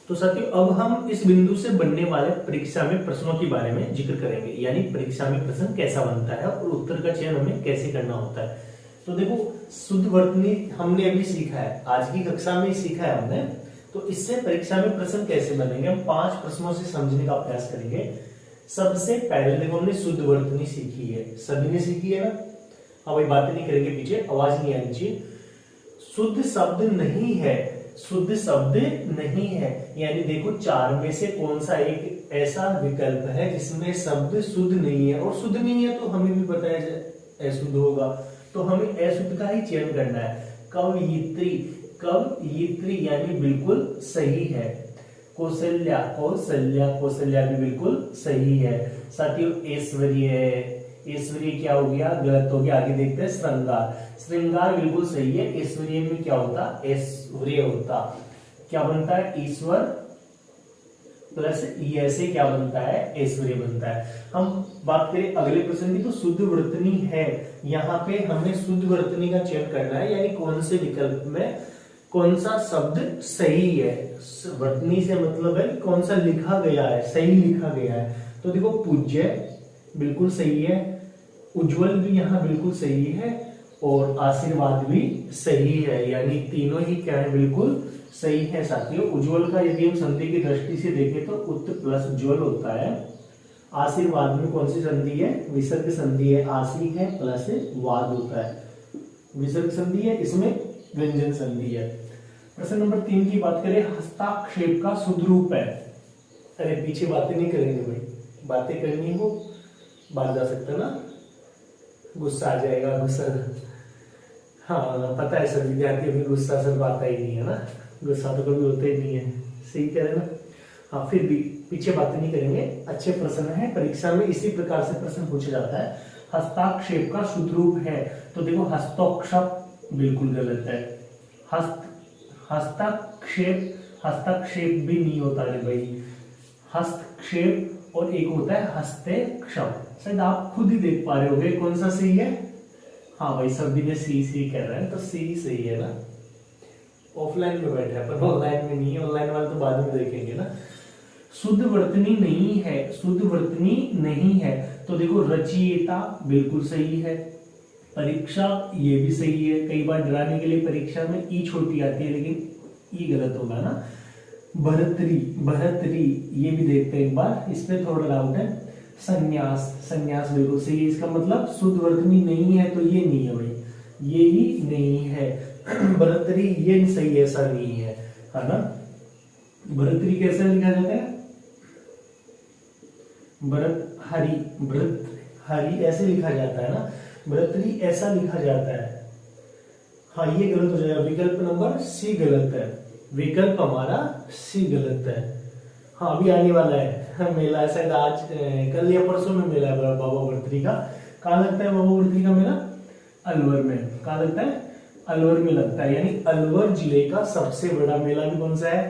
तो साथियों अब हम इस बिंदु से बनने वाले परीक्षा में प्रश्नों के बारे में जिक्र करेंगे, यानी परीक्षा में प्रश्न कैसा बनता है और उत्तर का चयन हमें कैसे करना होता है। तो देखो शुद्ध वर्तनी हमने अभी सीखा है, आज की कक्षा में सीखा है हमने। तो इससे परीक्षा में प्रश्न कैसे बनेंगे, हम 5 प्रश्नों से समझने का प्रयास करेंगे। सबसे पहले देखो हमने शुद्ध वर्तनी सीखी है, सभी ने सीखी है ना। अब भाई बातें नहीं करेंगे, पीछे आवाज नहीं आनी चाहिए। शुद्ध शब्द नहीं है, शुद्ध शब्द नहीं है, यानी देखो 4 में से कौन सा एक ऐसा विकल्प है जिसमें शब्द शुद्ध नहीं है। और शुद्ध नहीं है तो हमें भी पता है अशुद्ध होगा, तो हमें अशुद्ध का ही चयन करना है। कवयित्री, कवयित्री यानी बिल्कुल सही है। कौशल्या, कौशल्या, कौशल्या भी बिल्कुल सही है। साथियों ऐश्वर्य, ऐश्वर्य क्या हो गया, गलत हो गया। आगे देखते हैं श्रृंगार, श्रृंगार बिल्कुल सही है। ऐश्वर्य में क्या होता, ऐश्वर्य होता, क्या बनता है, ईश्वर प्लस ये से क्या बनता है, ऐश्वर्य बनता है। हम बात करें अगले प्रश्न की, तो शुद्ध वर्तनी है, यहाँ पे हमें शुद्ध वर्तनी का चयन करना है, यानी कौन से विकल्प में कौन सा शब्द सही है। वर्तनी से मतलब है कौन सा लिखा गया है, सही लिखा गया है। तो देखो पूज्य बिल्कुल सही है, उज्जवल भी यहाँ बिल्कुल सही है, और आशीर्वाद भी सही है, यानी तीनों ही क्या है, बिल्कुल सही है। साथियों उज्जवल का यदि हम संधि की दृष्टि से देखें तो उत प्लस ज्वल होता है। आशीर्वाद में कौन सी संधि है, विसर्ग संधि है, आशी है प्लस वाद होता है, विसर्ग संधि है, इसमें व्यंजन संधि है। प्रश्न नंबर 3 की बात करें, हस्ताक्षेप का शुद्ध रूप है। अरे पीछे बातें नहीं करेंगे भाई, बातें करनी हो बात जा सकता है ना, गुस्सा आ जाएगा, गुस्सा। हाँ पता है सर विद्यार्थी अभी गुस्सा सर आता ही नहीं है ना, गुस्सा तो कभी होता ही नहीं है, सही कह रहे ना। हाँ फिर भी पीछे बातें नहीं करेंगे, अच्छे प्रश्न है, परीक्षा में इसी प्रकार से प्रश्न पूछा जाता है। हस्ताक्षेप का शुद्ध रूप है, तो देखो हस्तोक्षेप बिल्कुल गलत है। हस्तक्षेप, हस्तक्षेप भी नहीं होता है भाई, हस्तक्षेप और एक होता है हस्तेक्षेप। शायद आप खुद ही देख पा रहे होगे कौन सा सही है। हाँ भाई सभी ने सी कह रहे हैं, तो सी सही है ना। ऑफलाइन में बैठे हैं पर ऑनलाइन में नहीं है, ऑनलाइन वाले तो बाद में देखेंगे ना। शुद्ध वर्तनी नहीं है, शुद्ध वर्तनी नहीं है, तो देखो रचयिता बिल्कुल सही है। परीक्षा ये भी सही है, कई बार डराने के लिए परीक्षा में ई छोटी आती है, लेकिन ई गलत होगा ना। भर्तरी, भर्तरी ये भी देखते हैं एक बार, इसमें थोड़ा डाउट है। संन्यास, संन्यास बिल्कुल सही है, इसका मतलब शुद्ध वर्तनी नहीं है, तो ये नहीं है भाई, ये ही नहीं है। भर्तरी ये सही है, ऐसा नहीं है ना। भर्तरी कैसे लिखा जाता है, भरत हरि, भरत हरि ऐसे लिखा जाता है ना, भर्तरी ऐसा लिखा जाता है। हाँ ये गलत हो जाएगा, विकल्प नंबर सी गलत है, विकल्प हमारा सी गलत है। हाँ अभी आने वाला है मेला, है शायद आज कल या परसों में मेला है बाबा भर्तरी का। कहाँ लगता है बाबा भर्तरी का मेला, अलवर में। कहाँ लगता है, अलवर में लगता है, यानी अलवर जिले का सबसे बड़ा मेला भी कौन सा है,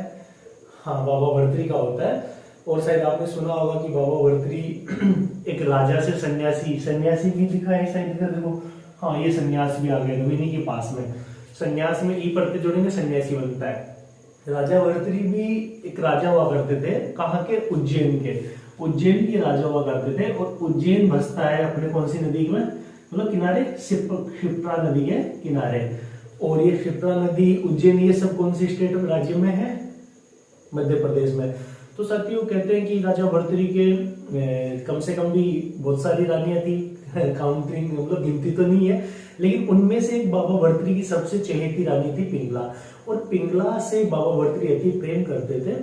हाँ बाबा भर्तरी का होता है। और शायद आपने सुना होगा कि बाबा भर्तरी एक राजा से सन्यासी, सन्यासी भी दिखा है शायद, देखो हाँ ये सन्यास भी आ गया इन्हीं के पास में। सन्यास में ई पढ़ते जोड़ेंगे सन्यासी बनता है। राजा भर्तरी भी एक राजा हुआ करते थे, कहाँ के, उज्जैन के, उज्जैन के राजा हुआ करते थे। और उज्जैन बसता है अपने कौन सी नदी में, मतलब किनारे, क्षिप्रा नदी के किनारे। और ये क्षिप्रा नदी, उज्जैन, ये सब कौन सी स्टेट राज्य में है, मध्य प्रदेश में। तो साथियों कहते हैं कि राजा भर्तरी के कम से कम भी बहुत सारी रानियां थी, काउंटिंग मतलब गिनती तो नहीं है, लेकिन उनमें से एक बाबा भर्तरी की सबसे चहेती रानी थी पिंगला। और पिंगला से बाबा भर्तरी अति प्रेम करते थे,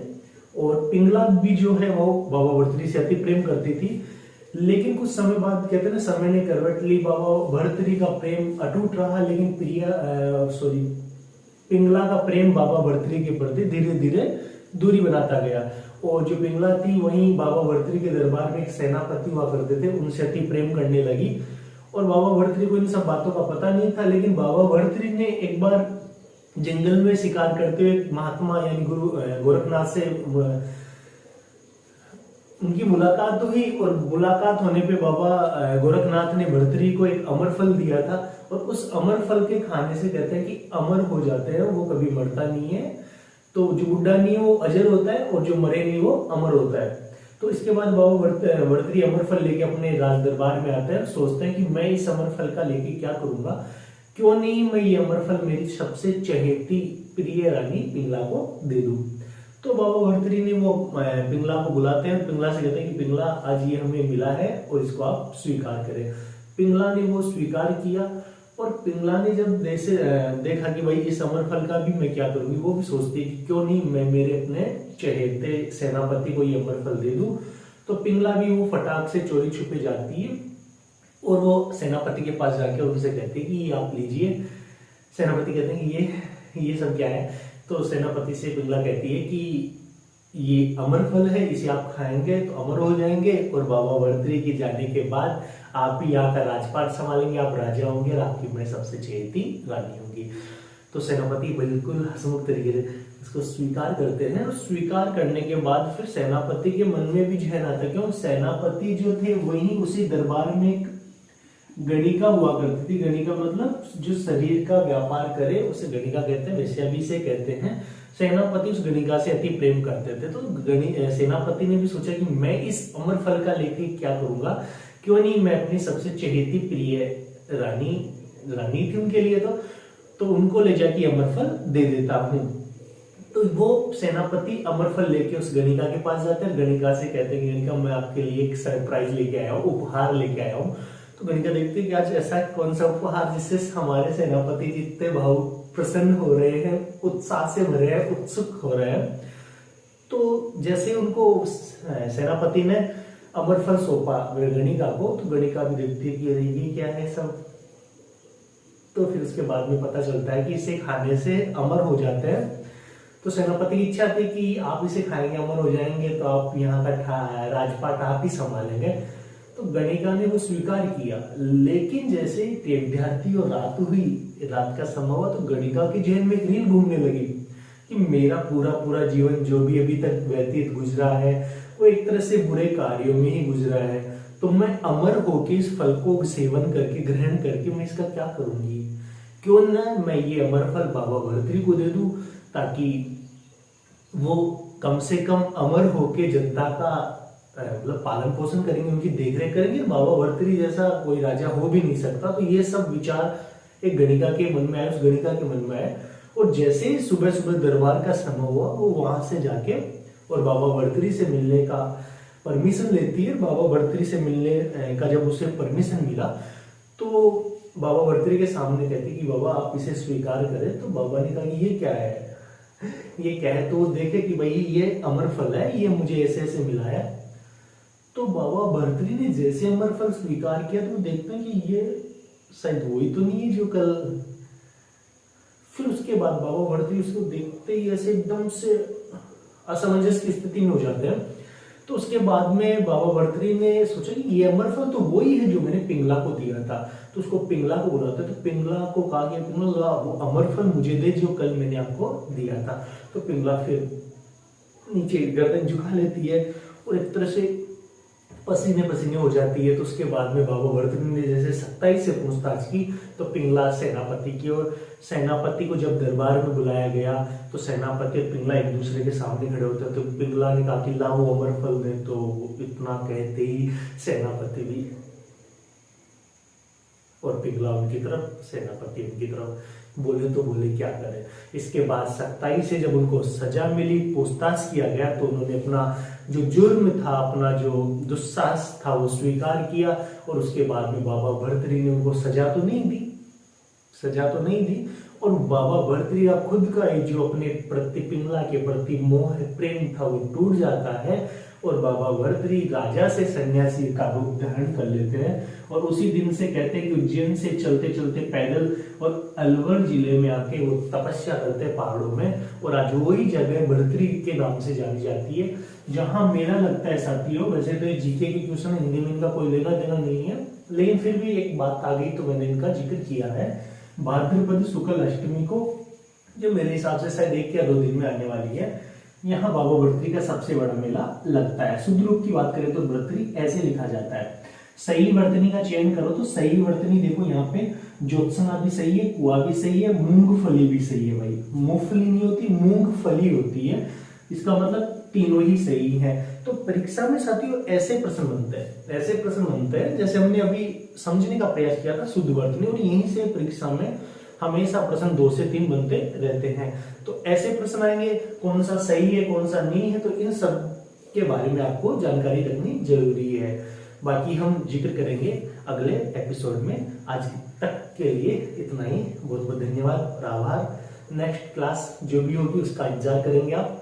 और पिंगला भी जो है वो बाबा भर्तरी से अति प्रेम करती थी। लेकिन कुछ समय बाद कहते हैं ना, समय ने करवट ली, बाबा भर्तरी का प्रेम अटूट रहा, लेकिन पिंगला का प्रेम बाबा भर्तरी के प्रति धीरे धीरे दूरी बनाता गया। और जो पिंगला थी वहीं बाबा भर्तरी के दरबार में एक सेनापति हुआ करते थे, उनसे अति प्रेम करने लगी। और बाबा भर्तरी को इन सब बातों का पता नहीं था, लेकिन बाबा भर्तरी ने एक बार जंगल में शिकार करते हुए महात्मा यानी गुरु गोरखनाथ से उनकी मुलाकात हुई। और मुलाकात होने पे बाबा गोरखनाथ ने भर्तरी को एक अमर फल दिया था, और उस अमर फल के खाने से कहते हैं कि अमर हो जाते हैं, वो कभी मरता नहीं है। तो जो बुढ़ा नहीं है वो अजर होता है और जो मरे नहीं वो अमर होता है। तो इसके बाद बाबा भर्तृहरि अमर फल लेके अपने राज दरबार में आता है, सोचते हैं कि मैं इस अमर फल का लेके क्या करूंगा, क्यों नहीं मैं ये अमर फल मेरी सबसे चहेती प्रिय रानी पिंगला को दे दूं। तो बाबा भर्तृहरि ने वो पिंगला को बुलाते हैं, पिंगला से कहते हैं कि पिंगला आज ये हमें मिला है और इसको आप स्वीकार करें। पिंगला ने वो स्वीकार किया और पिंगला ने जब देखा कि भाई इस अमर फल का भी मैं क्या करूंगी, वो भी सोचती है कि क्यों नहीं मैं मेरे अपने चहेते सेनापति को ये अमर फल दे दूं। तो पिंगला भी वो फटाक से चोरी छुपे जाती है और वो सेनापति के पास जाके उनसे कहती है कि ये आप लीजिए। सेनापति कहते हैं कि ये सब क्या है। तो सेनापति से पिंगला कहती है कि ये अमर फल है, इसे आप खाएंगे तो अमर हो जाएंगे और बाबा भर्तृहरि के जाने के बाद आप ही यहाँ का राजपाट संभालेंगे, आप राजा होंगे और आपकी मैं सबसे चहेती रानी होंगी। तो सेनापति बिल्कुल हंसमुख तरीके से इसको स्वीकार करते हैं और स्वीकार करने के बाद फिर सेनापति के मन में भी जहन आता है, क्यों सेनापति जो थे वही उसी दरबार में एक गणिका हुआ करती थी। गणिका मतलब जो शरीर का व्यापार करे उसे गणिका कहते हैं, वैसे अभी से कहते हैं। सेनापति उस गणिका से अति प्रेम करते थे। तो सेनापति ने भी सोचा कि मैं इस अमर फल का लेके क्या करूंगा, क्यों नहीं मैं अपनी सबसे चहेती प्रिय रानी थी उनके लिए तो उनको ले जाके अमर फल दे देता हूं। तो वो सेनापति अमर फल लेके उस गणिका के पास जाते हैं। गणिका से कहते हैं गणिका मैं आपके लिए एक सरप्राइज लेके आया हूँ, उपहार लेके आया हूँ। तो गणिका देखते हैं कि आज ऐसा कौन सा उपहार जिससे हमारे सेनापति जितने भाव प्रसन्न हो रहे हैं, उत्साह से भरे हैं, उत्सुक हो रहे हैं। तो जैसे उनको सेनापति ने अमर फल सौंपा गणिका को, तो गणिका भी देखती है कि अरे ये क्या है सब। तो फिर उसके बाद में पता चलता है कि इसे खाने से अमर हो जाते हैं। तो सेनापति की इच्छा थी कि आप इसे खाएंगे अमर हो जाएंगे तो आप यहाँ का राजपाट आप ही संभालेंगे। तो गणिका ने वो स्वीकार किया, लेकिन जैसे विद्यार्थी और रात हुई, रात का समय हुआ, तो गणिका के जहन में एक रील घूमने लगी कि मेरा पूरा जीवन जो भी अभी तक व्यतीत गुजरा है वो एक तरह से बुरे कार्यों में ही गुजरा है। तो मैं अमर होके इस फल को सेवन करके ग्रहण करके मैं इसका क्या करूंगी, क्यों न मैं ये अमर फल बाबा भर्तृहरि को दे दूं, ताकि वो कम से कम अमर होके जनता का मतलब पालन पोषण करेंगे, उनकी देखरेख करेंगे। बाबा भर्तृहरि जैसा कोई राजा हो भी नहीं सकता। तो ये सब विचार एक गणिका के मन में आए, उस गणिका के मन में आए। और जैसे सुबह सुबह दरबार का समय हुआ, वो वहां से जाके और बाबा भर्तृहरि से मिलने का परमिशन लेती है। बाबा भर्तृहरि से मिलने का जब उसे परमिशन मिला तो बाबा भर्तृहरि के सामने कहती कि बाबा आप इसे स्वीकार करें। तो बाबा ने कहा कि ये क्या है, ये क्या है। तो देखे कि भाई ये अमर फल है, ये मुझे ऐसे ऐसे मिला है। तो बाबा भर्तृहरि ने जैसे अमर फल स्वीकार किया तो देखते हैं कि ये शायद वही तो नहीं है जो कल। फिर उसके बाद बाबा भर्तृहरि उसको देखते ही ऐसे एकदम से असमंजस की स्थिति में हो जाते हैं। तो उसके बाद में बाबा भर्तृहरि ने सोचा कि ये अमर फल तो वही है जो मैंने पिंगला को दिया था। तो उसको पिंगला को बुलाते, तो पिंगला को कहा कि पिंगला वो अमर फल मुझे दे जो कल मैंने आपको दिया था। तो पिंगला फिर नीचे गर्दन झुका लेती है और एक तरह से पसीने पसीने हो जाती है। तो उसके बाद में बाबा भर्तृहरि ने जैसे सख्ताई से पूछताछ की, तो पिंगला सेनापति की, और सेनापति को जब दरबार में बुलाया गया तो सेनापति और पिंगला एक दूसरे के सामने खड़े होते हैं। तो पिंगला ने कहा कि लाओ अमर फल दे। तो इतना कहते ही सेनापति भी और पिंगला उनकी तरफ, सेनापति उनकी तरफ। बोले तो बोले क्या करें। इसके बाद सख्ताई से जब उनको सजा मिली, पूछताछ किया गया, तो उन्होंने अपना जो जुर्म था, अपना जो दुस्साहस था वो स्वीकार किया। और उसके बाद में बाबा भर्तृहरि ने उनको सजा तो नहीं दी। और बाबा भर्तृहरि अब खुद का जो अपने प्रति पिंगला के प्रति मोह प्रेम था वो टूट जाता है और बाबा भर्तृहरि राजा से सन्यासी का रूप धारण कर लेते हैं। और उसी दिन से कहते हैं कि उज्जैन से चलते चलते पैदल और अलवर जिले में आके वो तपस्या करते हैं पहाड़ों में। और आज वही जगह भर्तृहरि के नाम से जानी जाती है, जहां मेरा लगता है साथियों, वैसे तो जीके की क्वेश्चन हिंदी में इनका कोई लेना देना नहीं है, लेकिन फिर भी एक बात आ गई तो मैंने इनका जिक्र किया है। भाद्रपद शुक्ल अष्टमी को, जो मेरे हिसाब से शायद 1 या 2 दिन में आने वाली है, यहाँ बाबा भर्तृहरि का सबसे बड़ा मेला लगता है। शुद्ध रूप की बात करें तो भर्तृहरि ऐसे लिखा जाता है, सही वर्तनी का चयन करो तो सही वर्तनी देखो यहाँ पे ज्योत्सना भी सही है, कुआ भी सही है, मूंगफली भी सही है भाई। मूंगफली नहीं होती, मूंगफली होती है, इसका मतलब तीनों ही सही है। तो परीक्षा में साथियों ऐसे प्रश्न बनते हैं, ऐसे प्रश्न बनते हैं जैसे हमने अभी समझने का प्रयास किया था शुद्ध वर्तनी, और यहीं से परीक्षा में हमेशा प्रश्न 2 से 3 बनते रहते हैं। तो ऐसे प्रश्न आएंगे, कौन सा सही है कौन सा नहीं है, तो इन सब के बारे में आपको जानकारी रखनी जरूरी है। बाकी हम जिक्र करेंगे अगले एपिसोड में। आज तक के लिए इतना ही। बहुत बहुत धन्यवाद और आभार। नेक्स्ट क्लास जो भी होगी उसका इंतजार करेंगे आप।